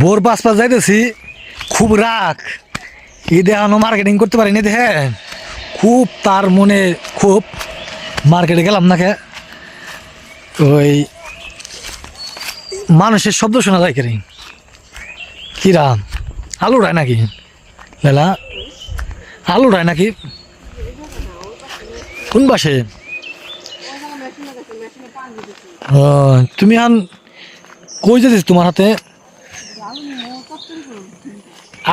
ভোর 5 যাইতেছি, খুব রাগ। ঈদে এখনো মার্কেটিং করতে পারিনি, দেখে খুব তার মনে খুব। মার্কেটে গেলাম না কে, ওই মানুষের শব্দ শোনা যায় কেন? কিরাম আলু রায় নাকি লেলা? আলু রায় নাকি? কোন বাসে? তুমি আন কই যেতিস? তোমার হাতে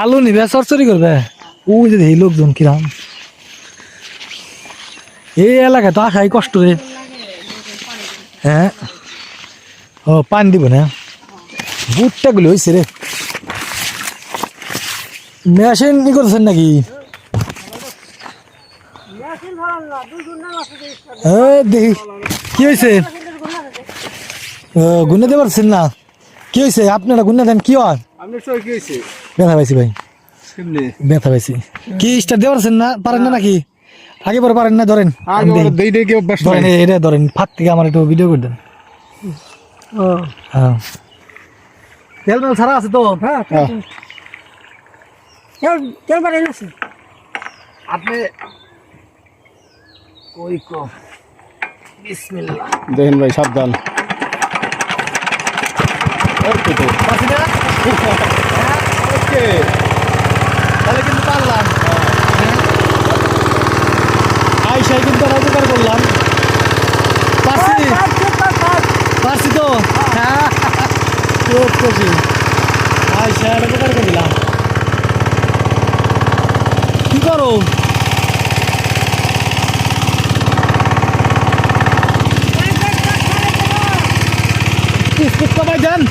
আলু নিবে, চরচরি করবে? ওই যে এই লোকজন কিরাম, এই এলাকায় তো আসাই কষ্ট রে। হ্যাঁ, ও পানি দিব না, বুটটা গুলো হয়েছে রে। মেশিন ই করছেন নাকি? দেখি কি হয়েছে, গুনে দিতে পারছেন না? কি হয়েছে আপনারা গুনে দেন? কি হয়? ব্যথা পাইছি ভাই, ব্যথা পাইছি। কি স্টার দিয়ে পারছেন না? পারেন না নাকি? আগে পরে পারেন না? ধরেন ধরেন, এটা ধরেন, ফাঁক থেকে আমার একটু ভিডিও করে দেন। হ্যাঁ, তেল মেল ছাড়া আছে তো? আপনি ওই কো বিসমিল্লাহ দেখেন ভাই, সাবধান। তাহলে কিন্তু পারলাম, আইসাই কিন্তু উপকার করলাম। পারছি তো, হ্যাঁ খুব খুশি। আইসাই উপকার করলাম। কি করো? যান,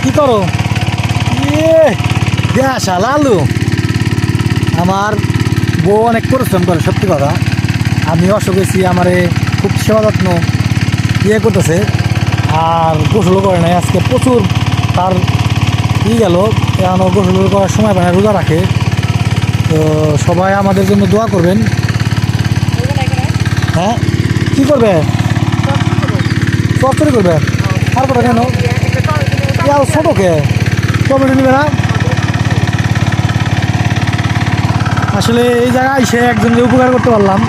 কি করো? দেশা লালু, আমার বউ অনেক পরিশ্রম করে, সত্যি কথা। আমি অসুখ হয়েছি, আমারে খুব সেবা যত্ন করতেছে, আর গোসল করে নাই আজকে। প্রচুর তার গেল, এখনও গোসল করার সময় পায় না, রোজা রাখে। তো সবাই আমাদের জন্য দোয়া করবেন। হ্যাঁ, কি করবে? চচ্চড়ি করবে? তারপরে কেন ছোটকে টমেটো নিবে না? আসলে এই জায়গায় এসে একজনকে উপকার করতে পারলাম,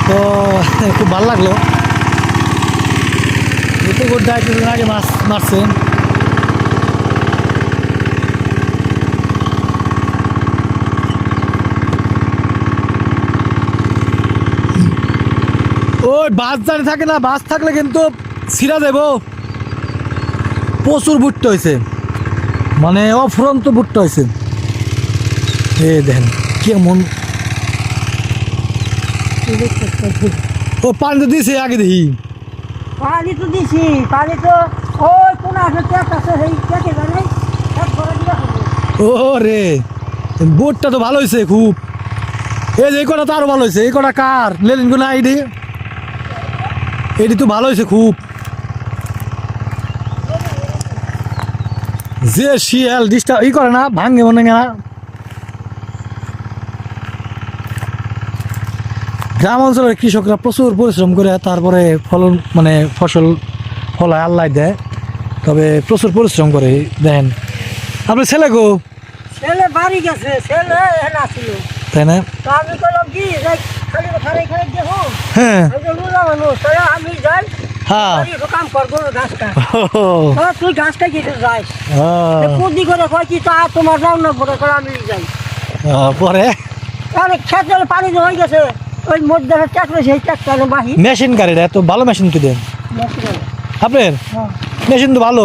তো খুব ভালো লাগলো। এতে গোটায় কিছুদিন আগে মাছ মারছে। ওই বাস দাঁড়িয়ে থাকে না, বাস থাকলে কিন্তু ছিঁড়া দেব। প্রচুর ভুট্টা হয়েছে, মানে অফুরন্ত ভুট্টা হয়েছে। এ দেখেন কেমন। ও পানি তো দিয়েছে আগে, দেখি পানি তো দিছি, পানি তো ওই কোন আছে সেই দেখে জানাই। ও রে, বোটটা তো ভালো হয়েছে খুব। এই যে এই কটা তো আরো ভালো হয়েছে। এই কটা কার লেলিন গুলো? আইডি এটি তো ভালো হয়েছে খুব। যে শিয়াল ডিস্টার্ব ই করে না, ভাঙে মনে না। গ্রাম অঞ্চলের কৃষকরা প্রচুর পরিশ্রম করে তারপরে ফলন, মানে ফসল ফলায়, আল্লাহ দেয়। তবে প্রচুর পরিশ্রম করে। দেখেন আপনার ছেলে গো, ছেলে বাড়ি গেছে, ছেলে এখানে আসছিল। তাই না? তো আমি বললাম কি খালি খালি দেখো, হ্যাঁ আমি যাই হ্যাঁ, কাম করবো গাছটা। তুই গাছটা কেটে যাই কুদি করে কয় কি তা তোমার যাও না ভরে করে আমি যাই। পরে অনেক ক্ষেত্রে পানি হয়ে গেছে, ওই মধ্যে ট্রাক্টর সেই ট্রাক্টর বাহি মেশিন গাড়িটা এত ভালো মেশিন কি দেন আপনার? মেশিন তো ভালো,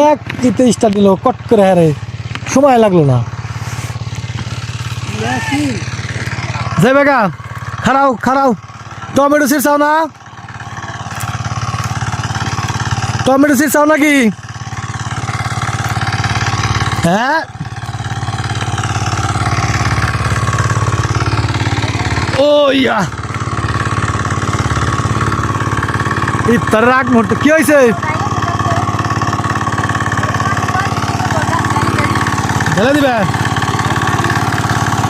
এক ইতে স্টার্ট দিল কট করে, হারে সময় লাগলো না। যাই বেগা, খারাও খারাও। টমেটো সিট চাও না? টমেটো সিট চাও নাকি? হ্যাঁ, ও ইয়া, ইফতার রাগ মুহূর্তে কি হয়েছে? ঢেলে দিবে?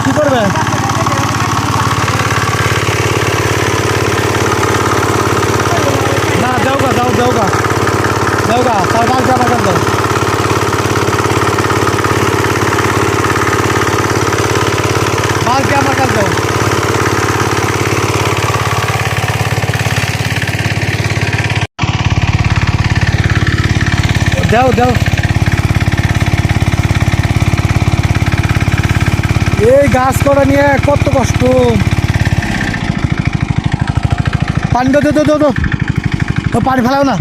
কি করবে? না, যাও গা, যাও যাও গা, যাও গা, তার বাল চাপা দাও। দাও দাও এই গাছ করা নিয়ে কত কষ্ট পানি দাও দাও দাও দাও পানি ফেলাও না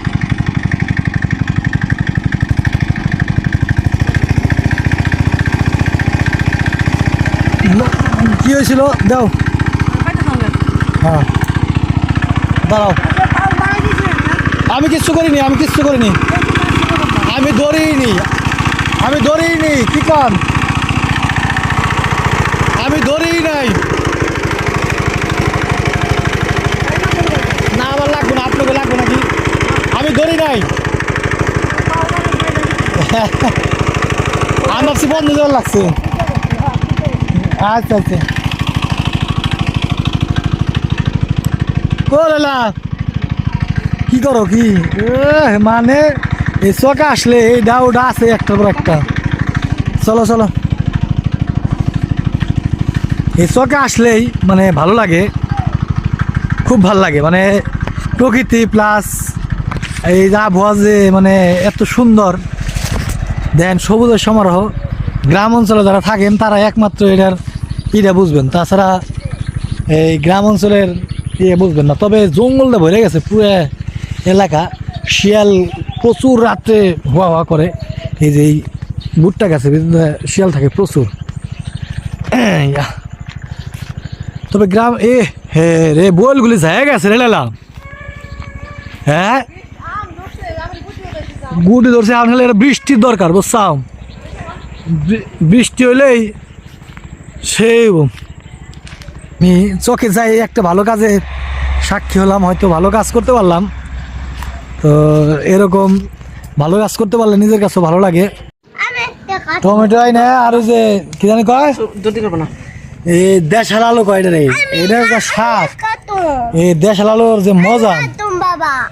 কি হয়েছিল দাও হ্যাঁ দাঁড়াও আমি কিচ্ছু করিনি আমি ধরিনি কি কান আমি ধরেই নাই না আমার লাগবে না আপনাকে লাগবে নাকি আমি ধরি নাই আমার সে বন্ধ দেওয়ার লাগছে আচ্ছা আচ্ছা কোলা কি করো কি মানে এই চকে আসলে এই ডাউটা আছে একটার পর একটা চলো চলো এই চকে আসলেই মানে ভালো লাগে খুব ভালো লাগে মানে প্রকৃতি প্লাস এই আবহাওয়া যে মানে এত সুন্দর দেন সবুজের সমারোহ গ্রাম অঞ্চলে যারা থাকেন তারা একমাত্র এটা বুঝবেন তাছাড়া এই গ্রাম অঞ্চলের বুঝবেন না তবে জঙ্গলটা ভরে গেছে পুরো এলাকা শিয়াল প্রচুর রাত্রে হওয়া করে এই যে এই ভুট্টা গাছে শিয়াল থাকে প্রচুর তবে গ্রাম রে বলগুলি যায় গেছে রে লালা হ্যাঁ গুটি ধরছে আনলে বৃষ্টির দরকার বুঝছাও বৃষ্টি হইলেই সেই আমি চোখে যাই একটা ভালো কাজে সাক্ষী হলাম হয়তো ভালো কাজ করতে পারলাম তো এরকম ভালো কাজ করতে পারলে নিজের কাছেও ভালো লাগে টমেটো আই না আর যে কি জানি কয় এই দেশাল আলু কয় রে এটা একটা শাক এই দেশাল আলুর যে মজা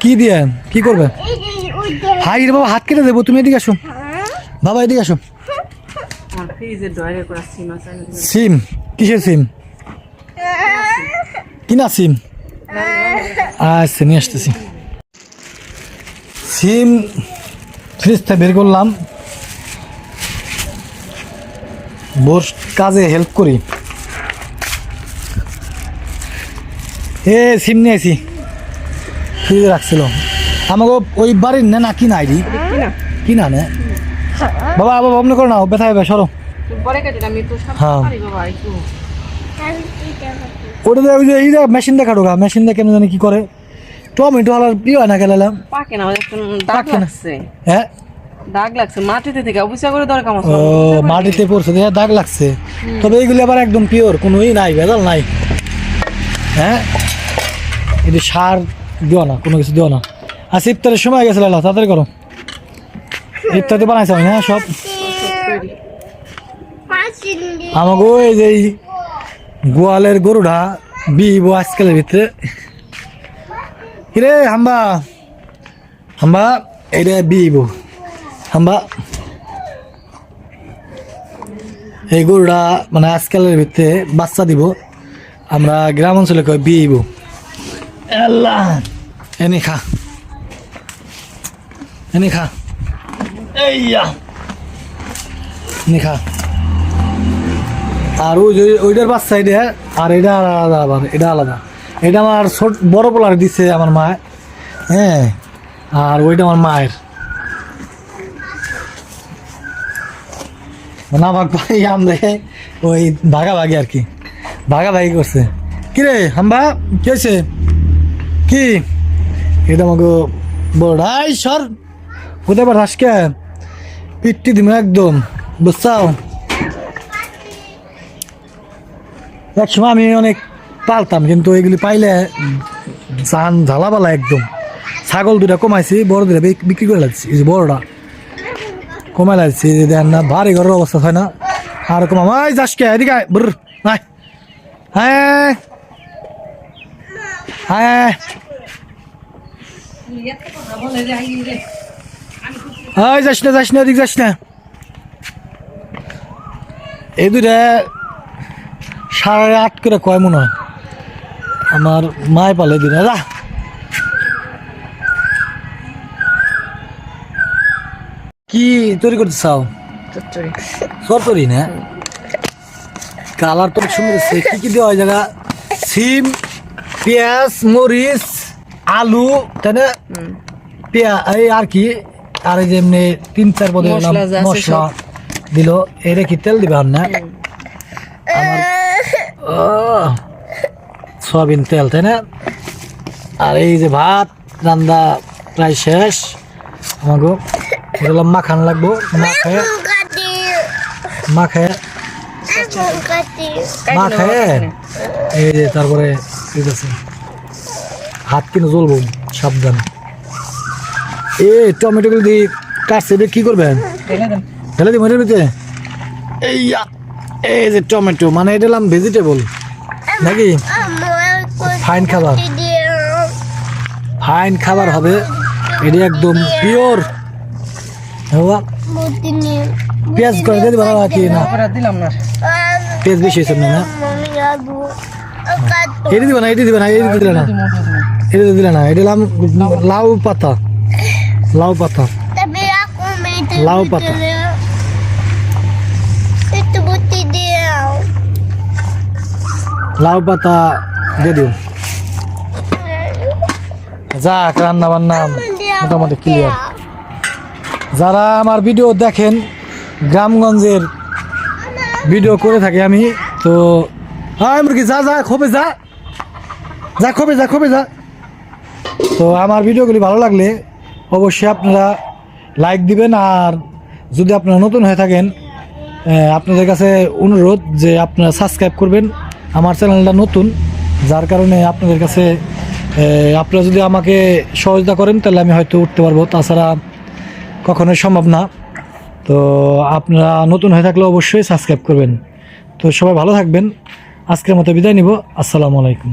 কি দিয়ে কি করবে হাই রে বাবা হাত কেটে দেবো তুমি এদিকে আসো বাবা এদিকে আসো সিম কিসের সিম কিনা সিম আচ্ছা নিয়ে আসতেছি সিম ফ্রিজ থেকে বের করলাম বোর কাজে হেল্প করি সিম নিয়েছি ফ্রিজে রাখছিল আমাকে ওই বাড়ির না কিনা আইডি কিনা নে বাবা বাবা অমনি করো না ব্যথা হবে সরো হ্যাঁ ওটা ওই যে এই মেশিন দেখা ঢোকা মেশিন দেখে কেমন জানি কি করে টমেটো আলার প্রিয় হয় না গেলাম পাকে না দাগ লাগছে হ্যাঁ দাগ লাগছে মাটিতে থেকে অবশ্যই করে দরকার ও মাটিতে পড়ছে দেখে দাগ লাগছে তবে এইগুলি আবার একদম পিওর কোনো নাই ভেজাল নাই হ্যাঁ এটি সার দিও না কোনো কিছু দিও না আচ্ছা ইফতারের সময় গেছে লালা তাড়াতাড়ি করো ইফতারে বানাইছে আমি হ্যাঁ সব আমাকে ওই যে গোয়ালের গরুটা বিবো আজকালের ভিতরে কিরে হাম্বা হাম্বা এটা বিবো হাম্বা এই গরুটা মানে আজকালের ভিতরে বাচ্চা দিব আমরা গ্রাম অঞ্চলে কই বিবো আল্লাহ এনে খা এনে খা এইয়া এনে খা আর ওই ওইটার বাচ্চা এটা আর এটা আলাদা আবার এটা আলাদা এটা আমার ছোট বড় পোলার দিচ্ছে আমার মা হ্যাঁ আর ওইটা আমার মায়ের না ভাগ ভাই আমরা ওই ভাগাভাগি আর কি ভাগাভাগি করছে কিরে হাম্বা কি হয়েছে কি এটা আমাকে বড়াই সর কোথায় পার হাসকে পিটটি দিম একদম বুঝছাও এক সময় আমি অনেক পালতাম কিন্তু এগুলি পাইলে চান ঝালাবালা একদম ছাগল দুটা কমাইছি বড় দুটা বিক্রি করে লাগছি এই যে বড়টা কমাই লাগছি দেন না ভারী ঘরের অবস্থা হয় না আর কমাম ওই যাসকে এদিকে বর নাই হ্যাঁ হ্যাঁ ওই যাস না এদিকে যাস না এই দুটা 8.5 করে কয় মনে হয় আমার মায় পালে দিন যা কি তৈরি করতে চাও? চচ্চড়ি। সরতরি না, কালার তো অনেক সুন্দর হচ্ছে। কি কি দেওয়া হয় জায়গা? সিম, পেঁয়াজ, মরিচ, আলু, তাই না? এই আর কি, আর এই যে এমনি 3-4 পদে মশলা যা আছে মশলা সব। দিল। এটা কি তেল দিবে আর না? আমার সয়াবিন তেল, তাই না? আর এই যে ভাত রান্না প্রায় শেষ। আমাকে এটা মাখান লাগবো, মাখায় এই যে তারপরে ঠিক আছে, হাত কিনে জ্বলবো, সাবধান। টমেটো গুলো দিয়ে কাটছে, এটা কি করবেন? ঢেলে দিব এটার ভিতরে। এই যে টমেটো, মানে এটা হলাম ভেজিটেবল নাকি? ফাইন খাবার, ফাইন খাবার হবে এটা, একদম পিওর। পেঁয়াজ করে দিয়ে দিবা কি না? দিলাম না। পেঁয়াজ বেশি হয়েছে না? এটা দিবা না, এটা দিবা না, এটা দিলে না, এটা দিলে না। এটা লাউ পাতা, লাউ পাতা, লাউ পাতা। লাউ পাতা দিয়ে দিও। যাক, রান্না বান্না মোটামুটি ক্লিয়ার। যারা আমার ভিডিও দেখেন, গ্রামগঞ্জের ভিডিও করে থাকি আমি, তো মুরগি যা যা খোপে যা, যা খোপে যা, খোপে যা। তো আমার ভিডিওগুলি ভালো লাগলে অবশ্যই আপনারা লাইক দিবেন। আর যদি আপনারা নতুন হয়ে থাকেন, আপনাদের কাছে অনুরোধ যে আপনারা সাবস্ক্রাইব করবেন। আমার চ্যানেলটা নতুন, যার কারণে আপনাদের কাছে আপনারা যদি আমাকে সহযোগিতা করেন তাহলে আমি হয়তো উঠতে পারবো, তাছাড়া কখনোই সম্ভব না। তো আপনারা নতুন হয়ে থাকলে অবশ্যই সাবস্ক্রাইব করবেন। তো সবাই ভালো থাকবেন। আজকের মতো বিদায় নিব। আসসালামু আলাইকুম।